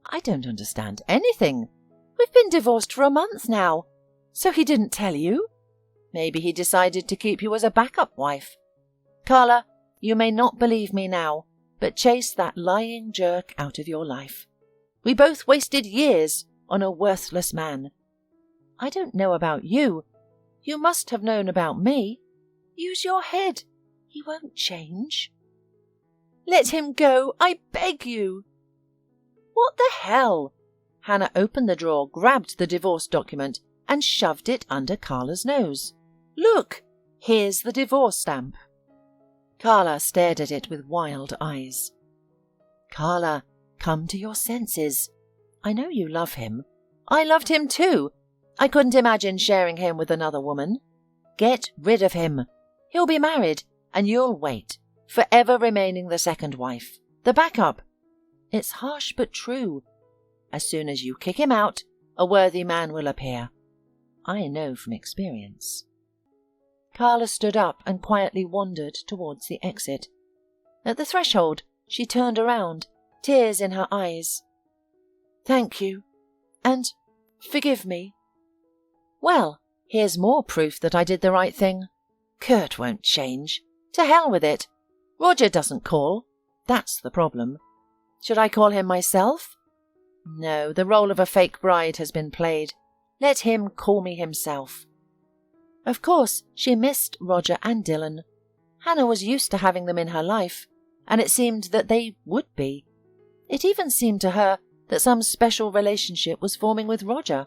"I don't understand anything. We've been divorced for a month now. So he didn't tell you?" Maybe he decided to keep you as a backup wife. Carla, you may not believe me now, but chase that lying jerk out of your life. We both wasted years on a worthless man. I don't know about you. You must have known about me. Use your head. He won't change. Let him go, I beg you. What the hell? Hannah opened the drawer, grabbed the divorce document, and shoved it under Carla's nose. Look, here's the divorce stamp. Carla stared at it with wild eyes. Carla, come to your senses. I know you love him. I loved him too. I couldn't imagine sharing him with another woman. Get rid of him. He'll be married, and you'll wait, forever remaining the second wife, the backup. It's harsh but true. As soon as you kick him out, a worthy man will appear. I know from experience. Carla stood up and quietly wandered towards the exit. At the threshold, she turned around, tears in her eyes. Thank you, and forgive me. Well, here's more proof that I did the right thing. Kurt won't change. To hell with it. Roger doesn't call. That's the problem. Should I call him myself? No, the role of a fake bride has been played. Let him call me himself. Of course, she missed Roger and Dylan. Hannah was used to having them in her life, and it seemed that they would be. It even seemed to her that some special relationship was forming with Roger,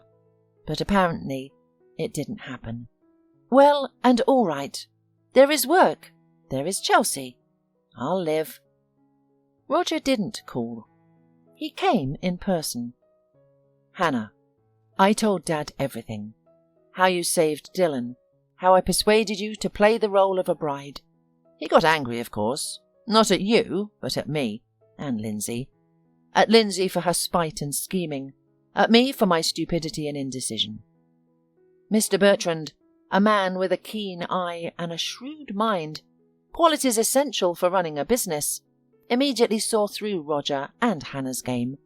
but apparently it didn't happen. Well, and all right. There is work. There is Chelsea. I'll live. Roger didn't call. He came in person. Hannah, I told Dad everything. How you saved Dylan. How I persuaded you to play the role of a bride. He got angry, of course. Not at you, but at me, and Lindsay. At Lindsay for her spite and scheming. At me for my stupidity and indecision. Mr. Bertrand, a man with a keen eye and a shrewd mind, qualities essential for running a business, immediately saw through Roger and Hannah's game.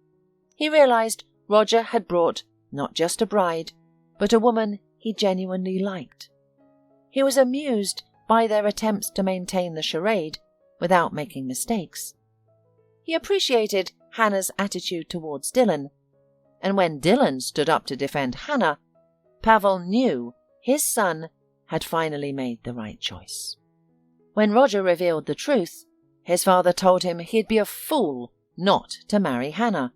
He realized Roger had brought not just a bride, but a woman he genuinely liked. He was amused by their attempts to maintain the charade without making mistakes. He appreciated Hannah's attitude towards Dylan, and when Dylan stood up to defend Hannah, Pavel knew his son had finally made the right choice. When Roger revealed the truth, his father told him he'd be a fool not to marry Hannah.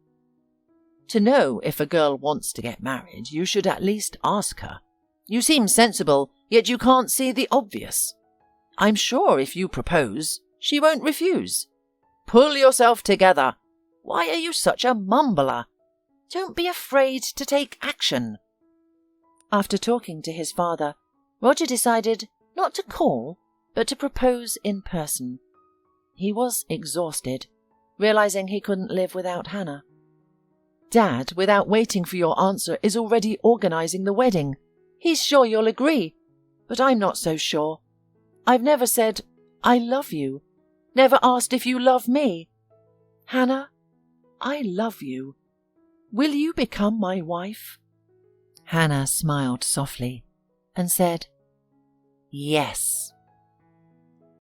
To know if a girl wants to get married, you should at least ask her. You seem sensible, yet you can't see the obvious. I'm sure if you propose, she won't refuse. Pull yourself together. Why are you such a mumbler? Don't be afraid to take action. After talking to his father, Roger decided not to call, but to propose in person. He was exhausted, realizing he couldn't live without Hannah. Dad, without waiting for your answer, is already organizing the wedding. He's sure you'll agree, but I'm not so sure. I've never said, I love you, never asked if you love me. Hannah, I love you. Will you become my wife? Hannah smiled softly and said, Yes.